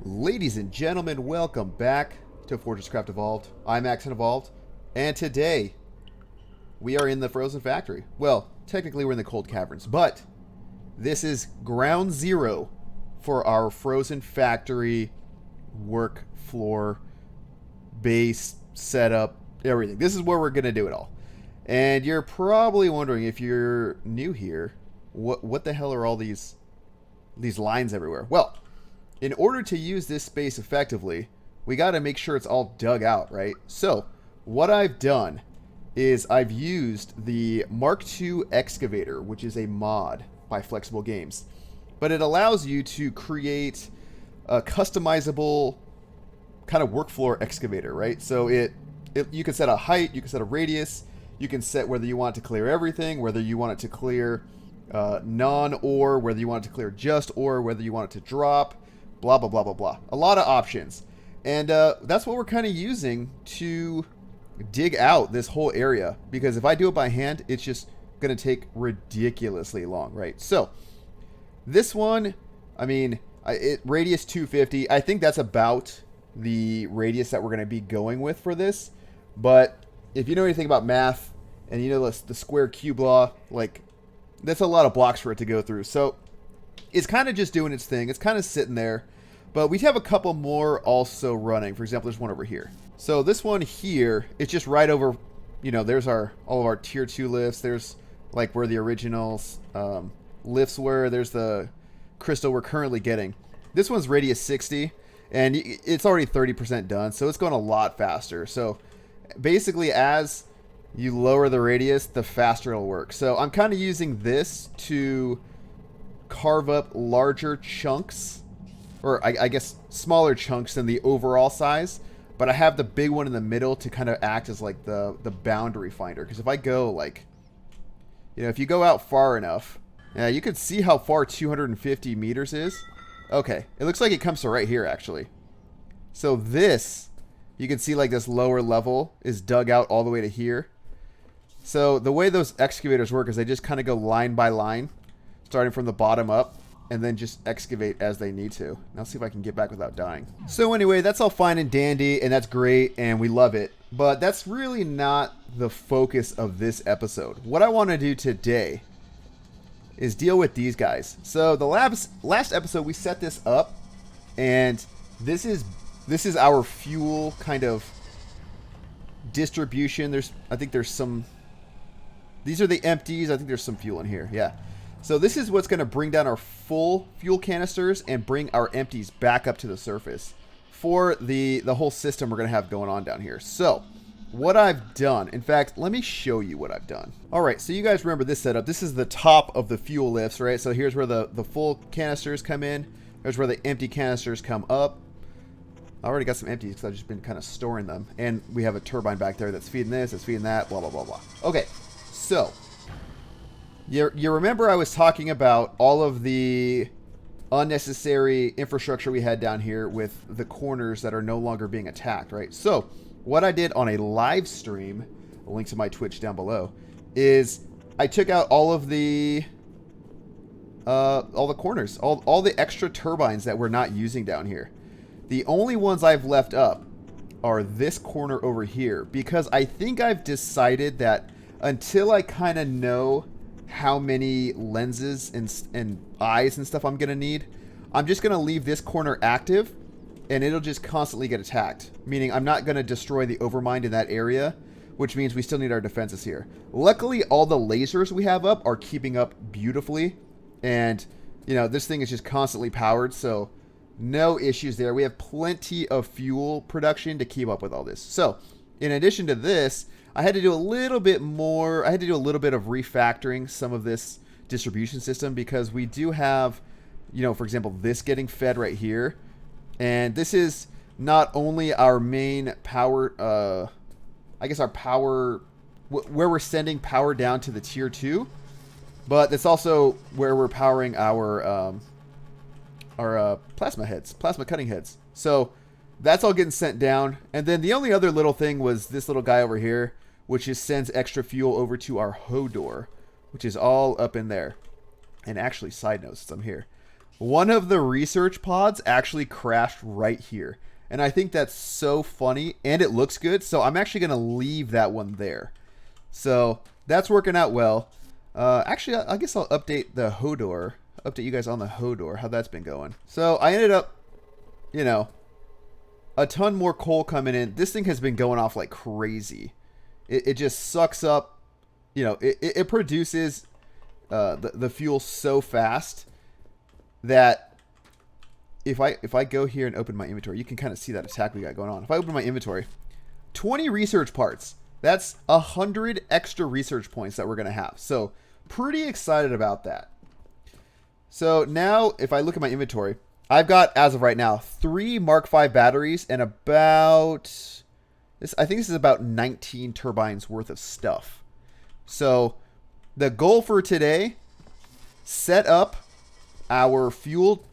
Ladies and gentlemen, welcome back to FortressCraft Evolved. I'm Axon Evolved, and today we are in the Frozen Factory. Well, technically we're in the Cold Caverns, but this is ground zero for our Frozen Factory work floor, base, setup, everything. This is where we're going to do it all. And you're probably wondering, if you're new here, what the hell are all these lines everywhere? Well, in order to use this space effectively, we got to make sure it's all dug out, right? So what I've done is I've used the Mark II excavator, which is a mod by Flexible Games. But it allows you to create a customizable kind of work floor excavator, right? So you can set a height, you can set a radius, you can set whether you want it to clear everything, whether you want it to clear non-ore, whether you want it to clear just ore, whether you want it to drop, blah, blah, blah, blah, blah. A lot of options. And that's what we're kind of using to dig out this whole area. Because if I do it by hand, it's just going to take ridiculously long, right? So, this one, I mean, radius 250. I think that's about the radius that we're going to be going with for this. But if you know anything about math, and you know the square cube law, like, that's a lot of blocks for it to go through. So, it's kind of just doing its thing. It's kind of sitting there. But we have a couple more also running. For example, there's one over here. So this one here, it's just right over, you know, there's all of our tier 2 lifts. There's like where the original lifts were. There's the crystal we're currently getting. This one's radius 60, and it's already 30% done, so it's going a lot faster. So basically, as you lower the radius, the faster it'll work. So I'm kind of using this to carve up larger chunks, or I guess smaller chunks than the overall size, but I have the big one in the middle to kind of act as like the boundary finder. Because if I go like, you know, if you go out far enough, yeah, you can see how far 250 meters is. Okay, it looks like it comes to right here actually. So this, you can see like this lower level is dug out all the way to here. So the way those excavators work is they just kind of go line by line, starting from the bottom up, and then just excavate as they need to. Now see if I can get back without dying. So anyway, that's all fine and dandy, and that's great, and we love it. But that's really not the focus of this episode. What I want to do today is deal with these guys. So the last episode, we set this up, and this is our fuel kind of distribution. I think there's some... These are the empties. I think there's some fuel in here. Yeah. So this is what's going to bring down our full fuel canisters and bring our empties back up to the surface for the whole system we're going to have going on down here. So what I've done, in fact, let me show you what I've done. All right, so you guys remember this setup. This is the top of the fuel lifts, right? So here's where the full canisters come in. There's where the empty canisters come up. I already got some empties because I've just been kind of storing them. And we have a turbine back there that's feeding this, that's feeding that, blah, blah, blah, blah. Okay, so... You remember I was talking about all of the unnecessary infrastructure we had down here with the corners that are no longer being attacked, right? So what I did on a live stream, a link to my Twitch down below, is I took out all of the corners, all the extra turbines that we're not using down here. The only ones I've left up are this corner over here, because I think I've decided that until I kind of know how many lenses and eyes and stuff I'm going to need, I'm just going to leave this corner active, and it'll just constantly get attacked. Meaning I'm not going to destroy the overmind in that area, which means we still need our defenses here. Luckily, all the lasers we have up are keeping up beautifully, and, you know, this thing is just constantly powered, so no issues there. We have plenty of fuel production to keep up with all this. So, in addition to this, I had to do a little bit more. I had to do a little bit of refactoring some of this distribution system, because we do have, you know, for example, this getting fed right here. And this is not only our main power, I guess our power, where we're sending power down to the tier 2, but it's also where we're powering our plasma heads, plasma cutting heads. So that's all getting sent down. And then the only other little thing was this little guy over here, which just sends extra fuel over to our Hodor, which is all up in there. And actually, side note, since I'm here, one of the research pods actually crashed right here. And I think that's so funny, and it looks good, so I'm actually going to leave that one there. So that's working out well. Actually, I guess I'll update the Hodor. Update you guys on the Hodor, how that's been going. So I ended up, you know, a ton more coal coming in. This thing has been going off like crazy. It just sucks up, you know, it produces the fuel so fast that if I go here and open my inventory, you can kind of see that attack we got going on. If I open my inventory, 20 research parts. That's 100 extra research points that we're going to have. So pretty excited about that. So now if I look at my inventory, I've got, as of right now, 3 Mark V batteries and about, I think this is about 19 turbines worth of stuff. So the goal for today, set up our fuel,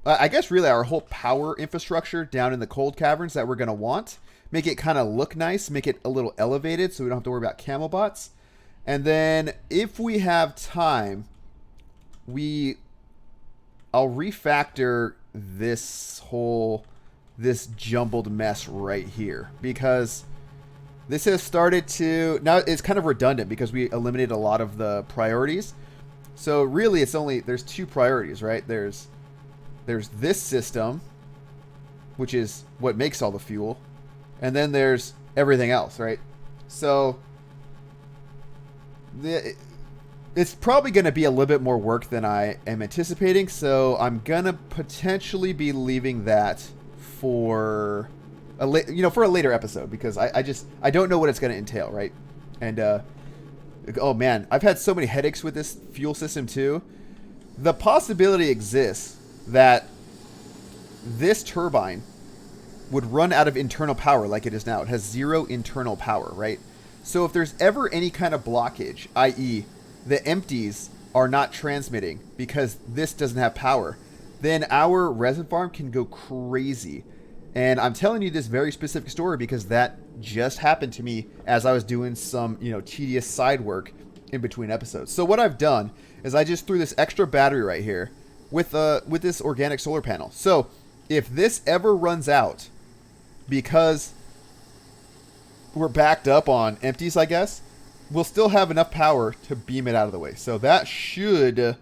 I guess really our whole power infrastructure down in the cold caverns that we're going to want. Make it kind of look nice, make it a little elevated so we don't have to worry about camel bots. And then if we have time, I'll refactor this jumbled mess right here, because this has started to, now it's kind of redundant because we eliminated a lot of the priorities. So really it's only, there's 2 priorities, right? There's this system, which is what makes all the fuel. And then there's everything else, right? So it's probably going to be a little bit more work than I am anticipating. So I'm going to potentially be leaving that for for a later episode, because I don't know what it's going to entail, right? And oh man, I've had so many headaches with this fuel system too. The possibility exists that this turbine would run out of internal power like it is now. It has 0 internal power, right? So if there's ever any kind of blockage, i.e. the empties are not transmitting because this doesn't have power, then our resin farm can go crazy. And I'm telling you this very specific story because that just happened to me as I was doing some, tedious side work in between episodes. So what I've done is I just threw this extra battery right here with this organic solar panel. So if this ever runs out because we're backed up on empties, I guess, we'll still have enough power to beam it out of the way. So that should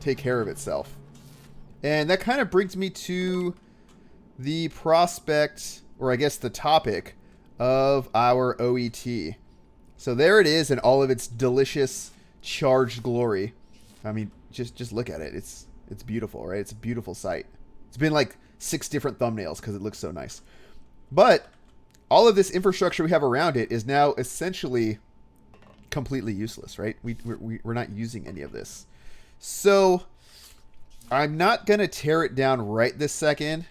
take care of itself. And that kind of brings me to the prospect, or I guess the topic of our OET. So there it is in all of its delicious charged glory. I mean, just look at it. It's beautiful, right? It's a beautiful sight. It's been like 6 different thumbnails because it looks so nice. But all of this infrastructure we have around it is now essentially completely useless, right? We're not using any of this. So I'm not going to tear it down right this second.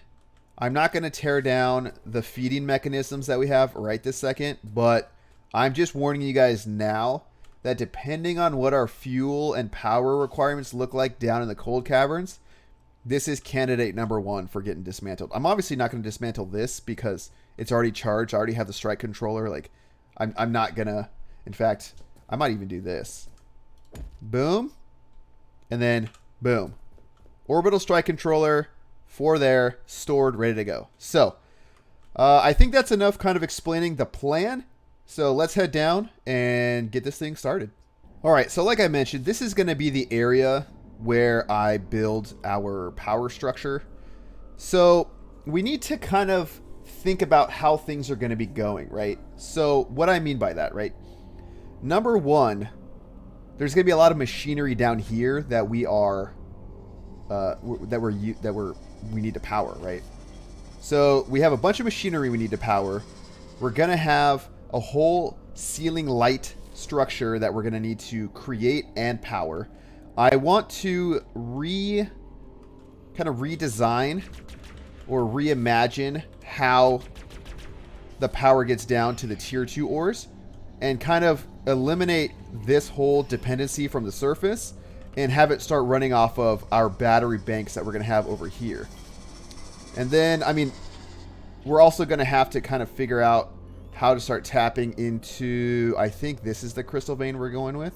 I'm not going to tear down the feeding mechanisms that we have right this second, but I'm just warning you guys now that depending on what our fuel and power requirements look like down in the cold caverns, this is candidate number 1 for getting dismantled. I'm obviously not going to dismantle this because it's already charged. I already have the strike controller. Like, I'm not going to, in fact, I might even do this. Boom. And then boom. Orbital strike controller for there, stored, ready to go. So I think that's enough kind of explaining the plan. So let's head down and get this thing started. All right, so like I mentioned, this is going to be the area where I build our power structure. So we need to kind of think about how things are going to be going, right? So what I mean by that, right? Number 1, there's going to be a lot of machinery down here that we are we need to power, right? So we have a bunch of machinery we need to power. We're going to have a whole ceiling light structure that we're going to need to create and power. I want to kind of redesign or reimagine how the power gets down to the tier 2 ores and kind of eliminate this whole dependency from the surface and have it start running off of our battery banks that we're going to have over here. And then, I mean, we're also going to have to kind of figure out how to start tapping into, I think this is the crystal vein we're going with.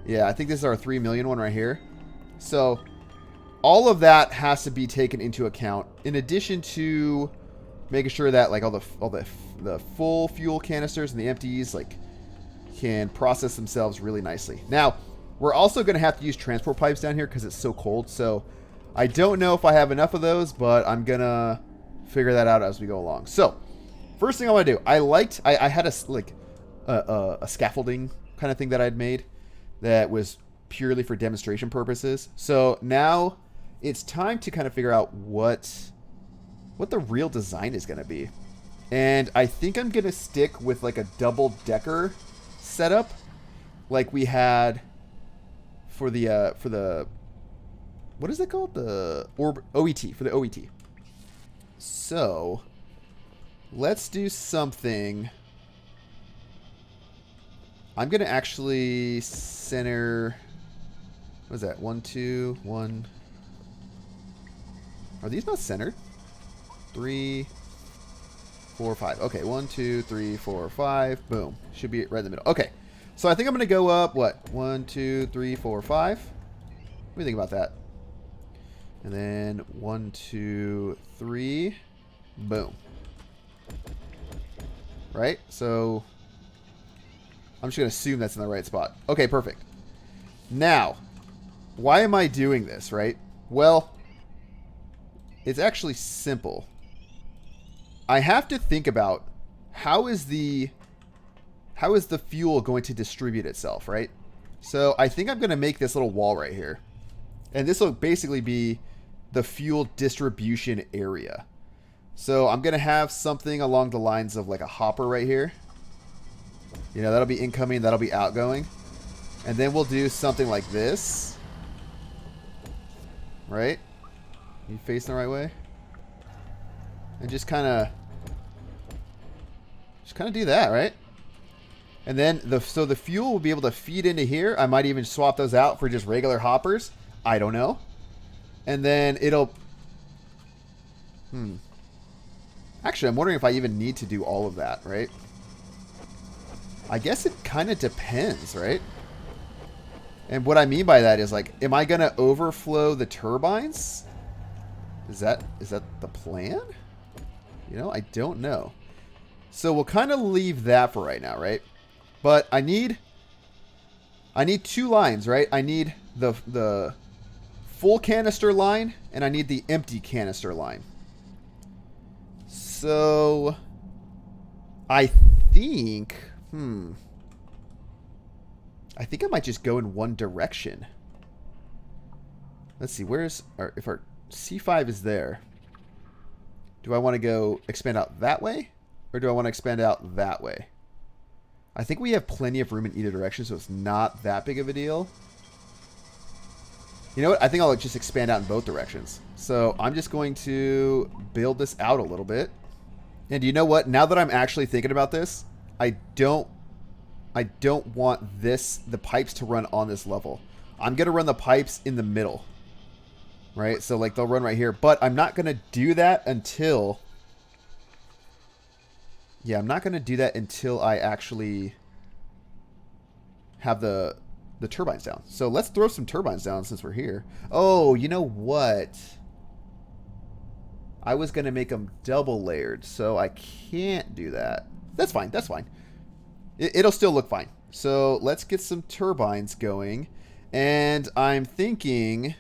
Yeah, I think this is our 3 million one right here. So all of that has to be taken into account in addition to making sure that like all the full fuel canisters and the empties like can process themselves really nicely. Now, we're also going to have to use transport pipes down here because it's so cold. So I don't know if I have enough of those, but I'm going to figure that out as we go along. So first thing I want to do, I had a scaffolding kind of thing that I'd made that was purely for demonstration purposes. So now it's time to kind of figure out what the real design is going to be. And I think I'm going to stick with like a double-decker setup like we had for the what is it called? The OET, for the OET. So let's do something. I'm going to actually center, what is that? 1, 2, 1. Are these not centered? 3, 4, 5. Okay, 1, 2, 3, 4, 5. Boom. Should be right in the middle. Okay. So I think I'm going to go up, what? 1, 2, 3, 4, 5. What do you think about that? And then 1, 2, 3. Boom. Right? So I'm just going to assume that's in the right spot. Okay, perfect. Now, why am I doing this, right? Well, it's actually simple. I have to think about how is the fuel going to distribute itself, right? So I think I'm going to make this little wall right here. And this will basically be the fuel distribution area. So I'm going to have something along the lines of like a hopper right here. You know, that'll be incoming, that'll be outgoing. And then we'll do something like this. Right? You facing the right way? And just kind of do that, right? And then so the fuel will be able to feed into here. I might even swap those out for just regular hoppers. I don't know. And then it'll actually, I'm wondering if I even need to do all of that, right? I guess it kind of depends, right? And what I mean by that is like, am I going to overflow the turbines? Is that the plan? You know, I don't know. So we'll kind of leave that for right now, right? But I need 2 lines, right? I need the full canister line and I need the empty canister line. So I think I think I might just go in one direction. Let's see, if our C5 is there. Do I want to go expand out that way? Or do I want to expand out that way? I think we have plenty of room in either direction, so it's not that big of a deal. You know what? I think I'll just expand out in both directions. So I'm just going to build this out a little bit. And you know what? Now that I'm actually thinking about this, I don't want the pipes to run on this level. I'm going to run the pipes in the middle. Right? So like they'll run right here. But I'm not going to do that until... Yeah, I'm not going to do that until I actually have the turbines down. So let's throw some turbines down since we're here. Oh, you know what? I was going to make them double layered, so I can't do that. That's fine. That's fine. It'll still look fine. So let's get some turbines going. And I'm thinking...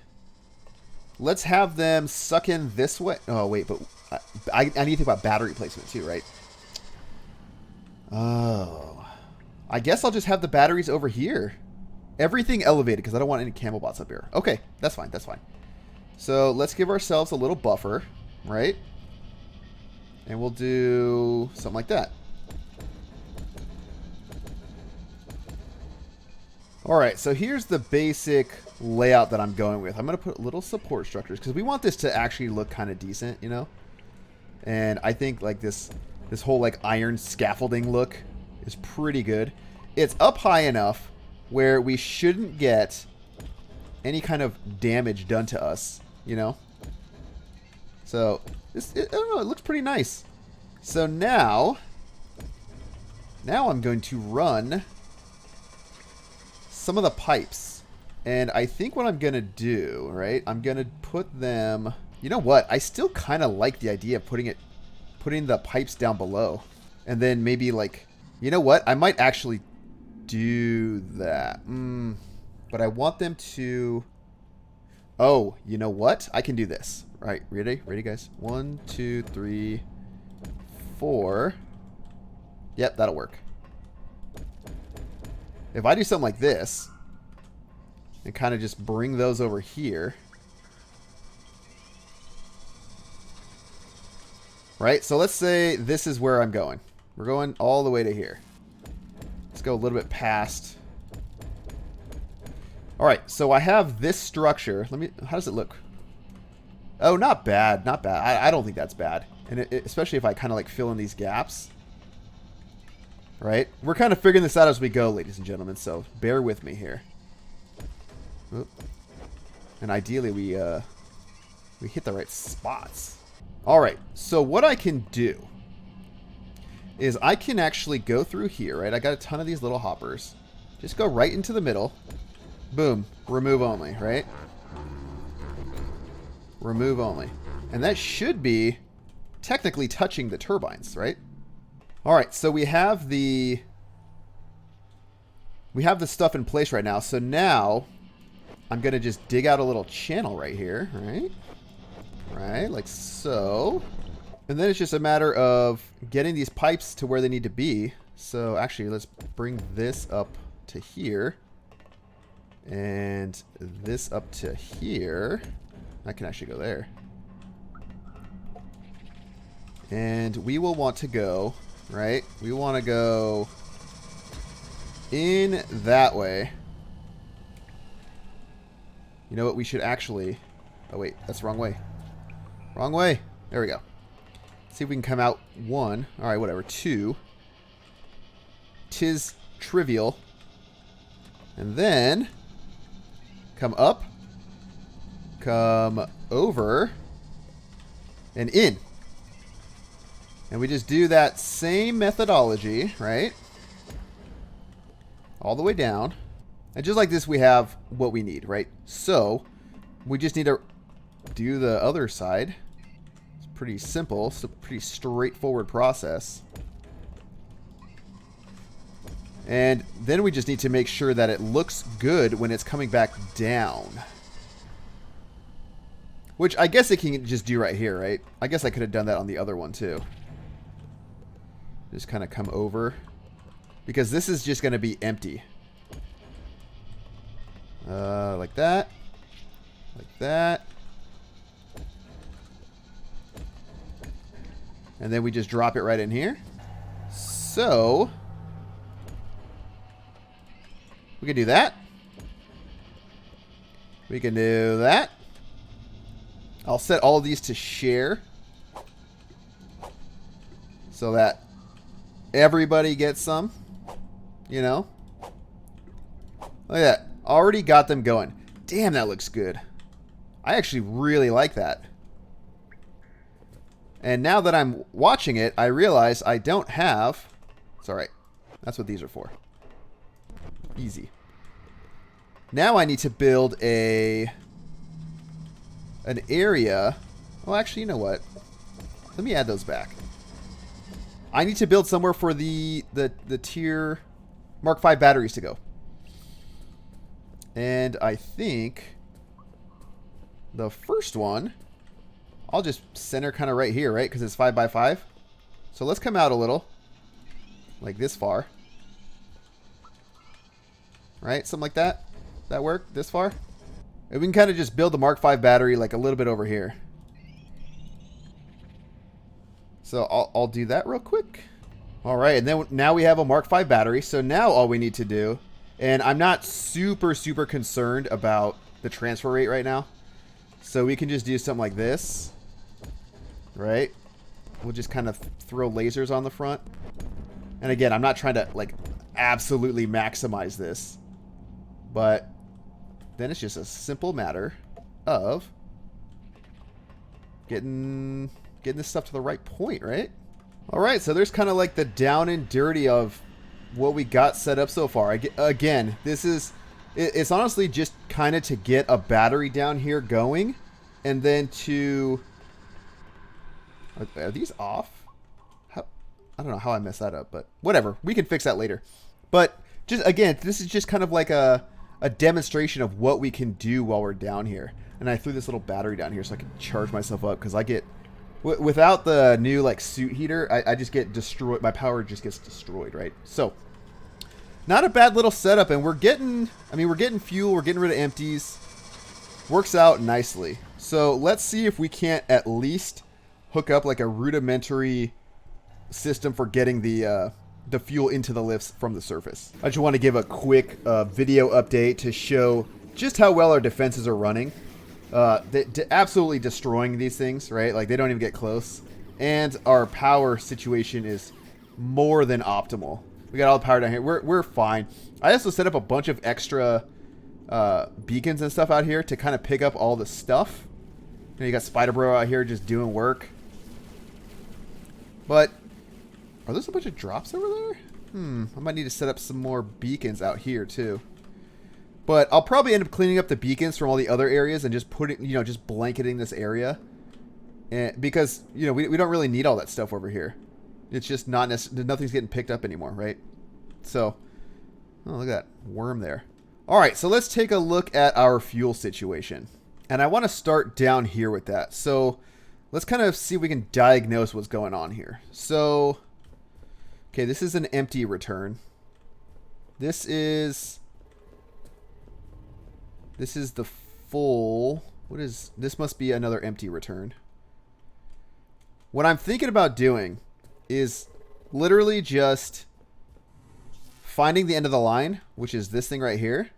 Let's have them suck in this way. Oh, wait, but I need to think about battery placement too, right? Oh. I guess I'll just have the batteries over here. Everything elevated because I don't want any camel bots up here. Okay, that's fine. That's fine. So let's give ourselves a little buffer, right? And we'll do something like that. All right, so here's the basic layout that I'm going with. I'm going to put little support structures because we want this to actually look kind of decent, you know? And I think like this whole like iron scaffolding look is pretty good. It's up high enough where we shouldn't get any kind of damage done to us, you know? So, I don't know, it looks pretty nice. So now I'm going to run some of the pipes. And I think what I'm going to do, right, I'm going to put them... You know what? I still kind of like the idea of putting the pipes down below. And then maybe like... You know what? I might actually do that. But I want them to... Oh, you know what? I can do this. All right, ready? Ready, guys? 1, 2, 3, 4. Yep, that'll work. If I do something like this, and kind of just bring those over here. Right? So let's say this is where I'm going. We're going all the way to here. Let's go a little bit past. All right, so I have this structure. How does it look? Oh, not bad, not bad. I don't think that's bad. And especially if I kind of like fill in these gaps. Right? We're kind of figuring this out as we go, ladies and gentlemen, so bear with me here. Oop. And ideally we hit the right spots. All right, so what I can do is I can actually go through here, right? I got a ton of these little hoppers. Just go right into the middle. Boom. Remove only, right? Remove only. And that should be technically touching the turbines, right? All right, so we have the stuff in place right now. So now I'm going to just dig out a little channel right here, right? Right, like so. And then it's just a matter of getting these pipes to where they need to be. So actually, let's bring this up to here. And this up to here. I can actually go there. And we will want to go, right? We want to go in that way. You know what? We should actually... Oh, wait. That's the wrong way. Wrong way. There we go. See if we can come out 1. All right, whatever. 2. 'Tis trivial. And then... Come up. Come over. And in. And we just do that same methodology, right? All the way down. And just like this, we have what we need, right? So, we just need to do the other side. It's pretty simple. It's a pretty straightforward process. And then we just need to make sure that it looks good when it's coming back down. Which I guess it can just do right here, right? I guess I could have done that on the other one too. Just kind of come over. Because this is just going to be empty. Like that. Like that. And then we just drop it right in here. So... we can do that. We can do that. I'll set all of these to share. So that everybody gets some. You know? Look at that. Already got them going. Damn, that looks good. I actually really like that. And now that I'm watching it, I realize I don't have... It's alright. That's what these are for. Easy. Now I need to build an area. Well, actually, you know what? Let me add those back. I need to build somewhere for the tier Mark 5 batteries to go. And I think the first one, I'll just center kind of right here, right? Because it's 5x5. So let's come out a little. Like this far. Right? Something like that. That work? This far? And we can kind of just build the Mark 5 battery like a little bit over here. So I'll do that real quick. All right. And then now we have a Mark 5 battery. So now all we need to do, and I'm not super concerned about the transfer rate right now. So we can just do something like this. Right? We'll just kind of throw lasers on the front. And again, I'm not trying to like absolutely maximize this. But then it's just a simple matter of getting this stuff to the right point, right? All right, so there's kind of like the down and dirty of what we got set up so far. Again, this is It's honestly just kind of to get a battery down here going, and then to... Are these off? I don't know how I messed that up, but whatever. We can fix that later. But just again, this is just kind of like a demonstration of what we can do while we're down here. And I threw this little battery down here so I can charge myself up, because I get... Without the new like suit heater, I just get destroyed. My power just gets destroyed, right? So... Not a bad little setup, and we're getting fuel, we're getting rid of empties. Works out nicely. So let's see if we can't at least hook up like a rudimentary system for getting the fuel into the lifts from the surface. I just want to give a quick video update to show just how well our defenses are running. Absolutely destroying these things, right? Like, they don't even get close. And our power situation is more than optimal. We got all the power down here. We're fine. I also set up a bunch of extra beacons and stuff out here to kind of pick up all the stuff. You got Spider Bro out here just doing work. But are those a bunch of drops over there? I might need to set up some more beacons out here too. But I'll probably end up cleaning up the beacons from all the other areas and just putting, just blanketing this area. And because, we don't really need all that stuff over here. It's just not nothing's getting picked up anymore, right? So, oh, look at that worm there. All right, so let's take a look at our fuel situation. And I want to start down here with that. So, let's kind of see if we can diagnose what's going on here. So, okay, this is an empty return. This is the full. What is this? Must be another empty return. What I'm thinking about doing is literally just finding the end of the line, which is this thing right here.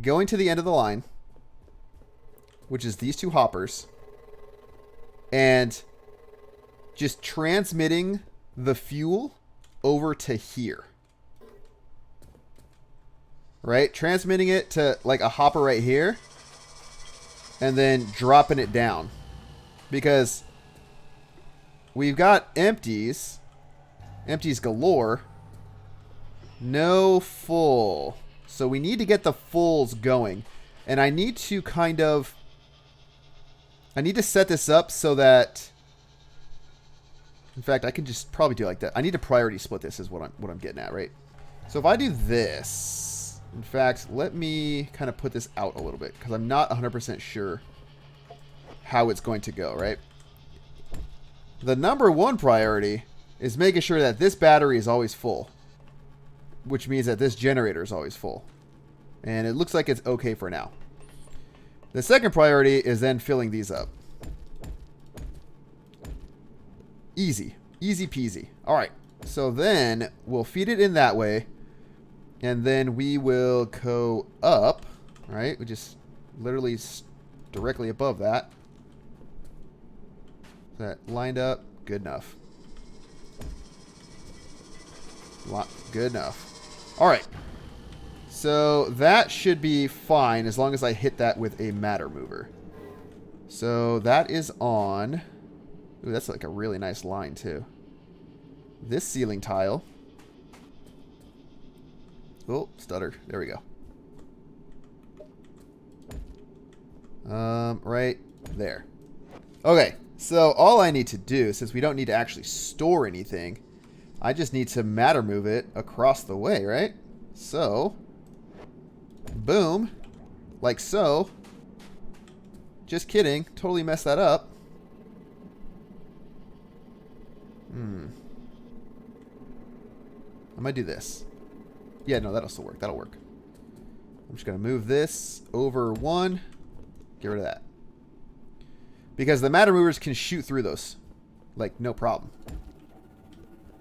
Going to the end of the line, which is these two hoppers, and just transmitting the fuel over to here. Right? Transmitting it to like a hopper right here, and then dropping it down. Because we've got empties galore, no full. So we need to get the fulls going. And I need to set this up so that, in fact, I can just probably do it like that. I need to priority split this is what I'm getting at, right? So if I do this, in fact, let me kind of put this out a little bit because I'm not 100% sure how it's going to go, right? The number one priority is making sure that this battery is always full, which means that this generator is always full. And it looks like it's okay for now. The second priority is then filling these up. Easy. Easy peasy. All right. So then we'll feed it in that way. And then we will go up. All right. We just literally directly above that. That lined up. Good enough. Good enough. All right. So that should be fine as long as I hit that with a matter mover. So that is on. Ooh, that's like a really nice line too. This ceiling tile. Oh, stutter. There we go. Right there. Okay. So all I need to do, since we don't need to actually store anything, I just need to matter move it across the way, right? So, boom, like so. Just kidding, totally messed that up. I might do this. Yeah, no, that'll still work. That'll work. I'm just going to move this over one. Get rid of that. Because the matter movers can shoot through those. Like, no problem.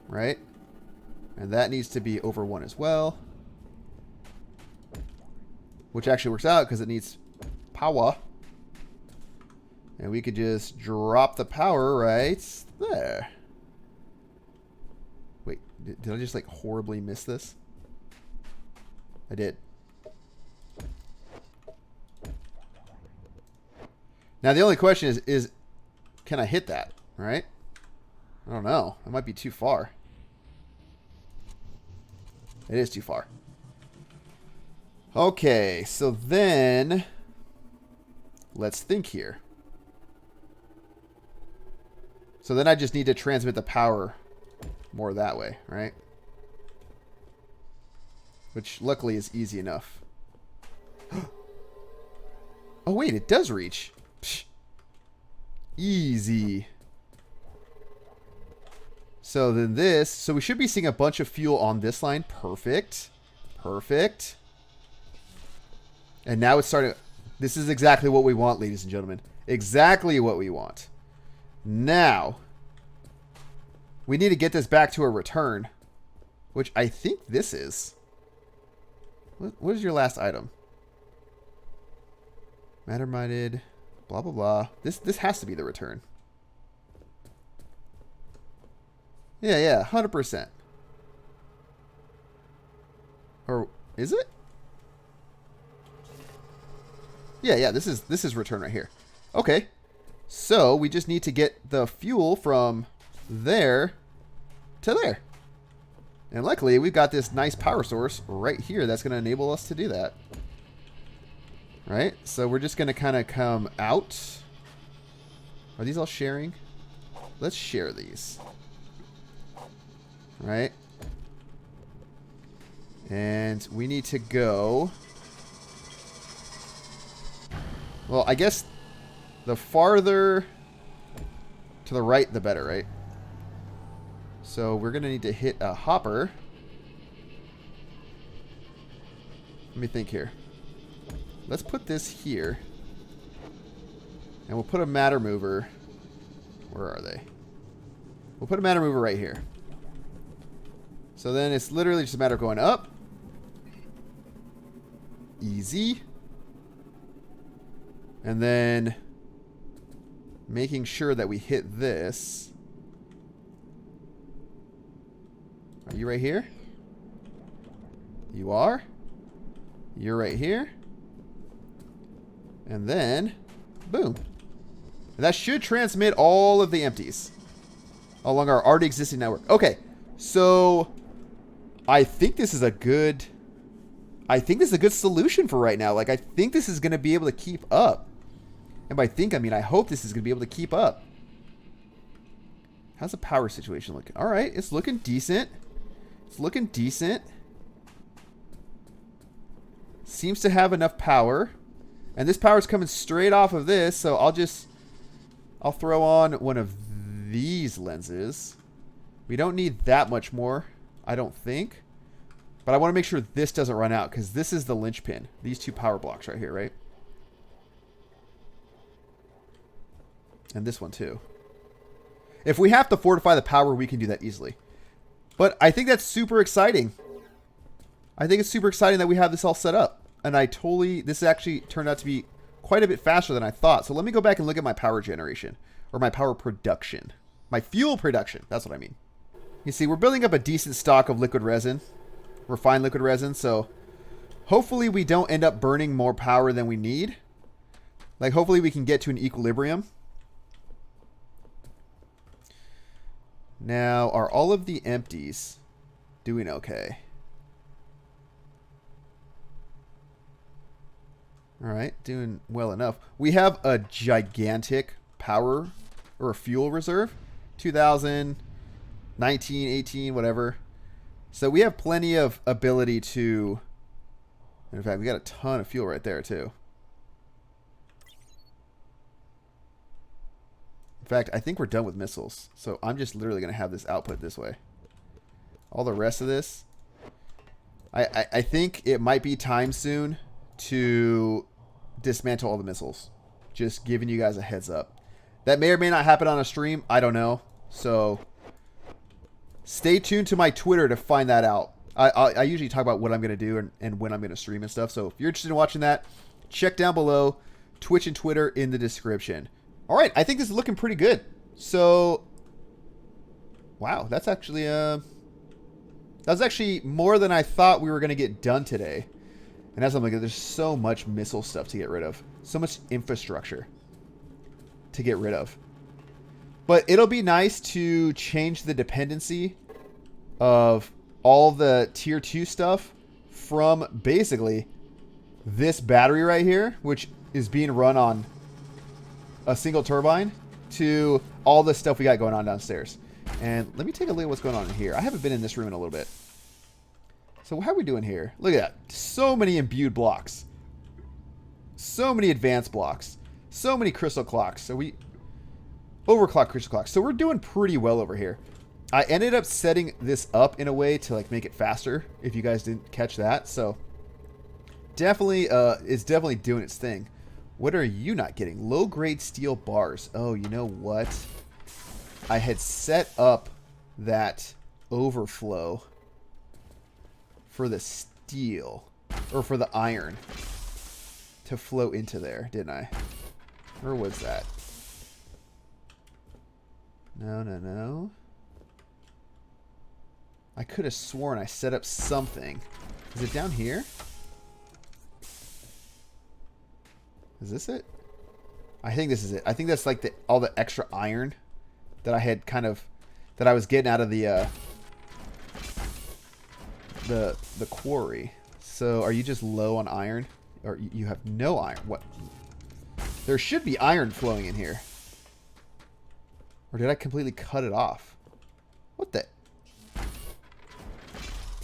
Right? And that needs to be over one as well. Which actually works out because it needs power. And we could just drop the power right there. Wait, did I just like horribly miss this? I did. Now the only question is can I hit that? All right? I don't know. It might be too far. It is too far. Okay, so then let's think here. So then I just need to transmit the power more that way, right? Which luckily is easy enough. Oh wait, it does reach. Psh. Easy. So then this, so we should be seeing a bunch of fuel on this line. Perfect. Perfect. And now it's starting. This is exactly what we want, ladies and gentlemen. Exactly what we want. Now, we need to get this back to a return, which I think this is. What is your last item? Matter minded, blah, blah, blah. This has to be the return. Yeah, 100%. Or is it? Yeah, this is return right here. Okay. So we just need to get the fuel from there to there. And luckily we've got this nice power source right here that's going to enable us to do that. Right? So we're just going to kind of come out. Are these all sharing? Let's share these. Right? And we need to go. Well, I guess the farther to the right, the better, right? So we're going to need to hit a hopper. Let me think here. Let's put this here. And we'll put a matter mover. Where are they? We'll put a matter mover right here. So then it's literally just a matter of going up. Easy. And then making sure that we hit this. Are you right here? You are. You're right here. And then, boom. And that should transmit all of the empties along our already existing network. Okay, so I think this is a good... I think this is a good solution for right now. Like, I think this is going to be able to keep up. And by think, I mean I hope this is going to be able to keep up. How's the power situation looking? All right, it's looking decent. It's looking decent. Seems to have enough power. And this power is coming straight off of this, so I'll throw on one of these lenses. We don't need that much more, I don't think. But I want to make sure this doesn't run out, because this is the linchpin. These two power blocks right here, right? And this one too. If we have to fortify the power, we can do that easily. But I think that's super exciting. I think it's super exciting that we have this all set up. And this actually turned out to be quite a bit faster than I thought. So let me go back and look at my power generation. Or my power production. My fuel production. That's what I mean. You see, we're building up a decent stock of liquid resin. Refined liquid resin. So hopefully we don't end up burning more power than we need. Like, hopefully we can get to an equilibrium. Now, are all of the empties doing okay? All right, doing well enough. We have a gigantic power or a fuel reserve. 2019, 18, whatever. So we have plenty of ability to... In fact, we got a ton of fuel right there, too. In fact, I think we're done with missiles. So I'm just literally going to have this output this way. All the rest of this... I think it might be time soon to dismantle all the missiles. Just giving you guys a heads up. That may or may not happen on a stream. I don't know. So stay tuned to my Twitter to find that out. I usually talk about what I'm going to do and when I'm going to stream and stuff. So if you're interested in watching that, check down below. Twitch and Twitter in the description. All right. I think this is looking pretty good. So, wow. That's actually more than I thought we were going to get done today. And that's something, there's so much missile stuff to get rid of. So much infrastructure to get rid of. But it'll be nice to change the dependency of all the tier 2 stuff from basically this battery right here, which is being run on a single turbine, to all the stuff we got going on downstairs. And let me take a look at what's going on in here. I haven't been in this room in a little bit. So how are we doing here? Look at that. So many imbued blocks. So many advanced blocks. So many crystal clocks. So we... overclock crystal clocks. So we're doing pretty well over here. I ended up setting this up in a way to like make it faster, if you guys didn't catch that. So definitely, it's definitely doing its thing. What are you not getting? Low-grade steel bars. Oh, you know what? I had set up that overflow for the steel, or for the iron, to flow into there, didn't I? Where was that? No, no, no. I could have sworn I set up something. Is it down here? Is this it? I think this is it. I think that's like all the extra iron that I had that I was getting out of the quarry. So are you just low on iron? Or you have no iron? What? There should be iron flowing in here. Or did I completely cut it off? What the?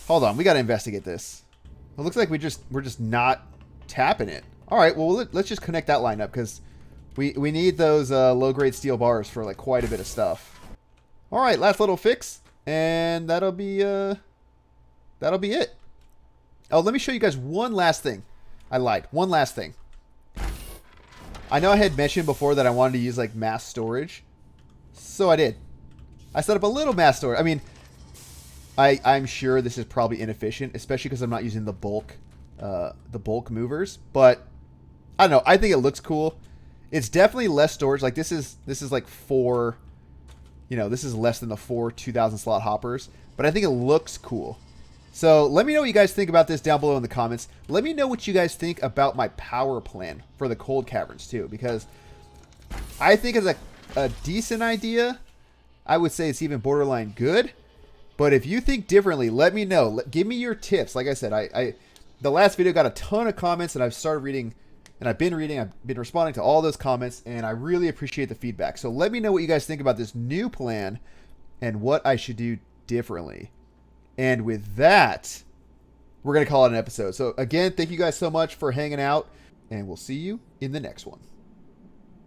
Hold on, we gotta investigate this. It looks like we're just not tapping it. All right, well let's just connect that line up because we need those low-grade steel bars for like quite a bit of stuff. All right, last little fix, and that'll be it. Oh, let me show you guys one last thing. I lied. One last thing. I know I had mentioned before that I wanted to use like mass storage. So I did. I set up a little mass storage. I mean, I'm sure this is probably inefficient, especially because I'm not using the bulk movers. But I don't know. I think it looks cool. It's definitely less storage. Like this is like 4. You know, this is less than the 4 2,000 slot hoppers. But I think it looks cool. So let me know what you guys think about this down below in the comments. Let me know what you guys think about my power plan for the cold caverns too, because I think it's a decent idea. I would say it's even borderline good. But if you think differently, let me know. Give me your tips. Like I said, the last video got a ton of comments, and I've started reading, and I've been responding to all those comments, and I really appreciate the feedback. So let me know what you guys think about this new plan and what I should do differently. And with that, we're going to call it an episode. So again, thank you guys so much for hanging out, and we'll see you in the next one.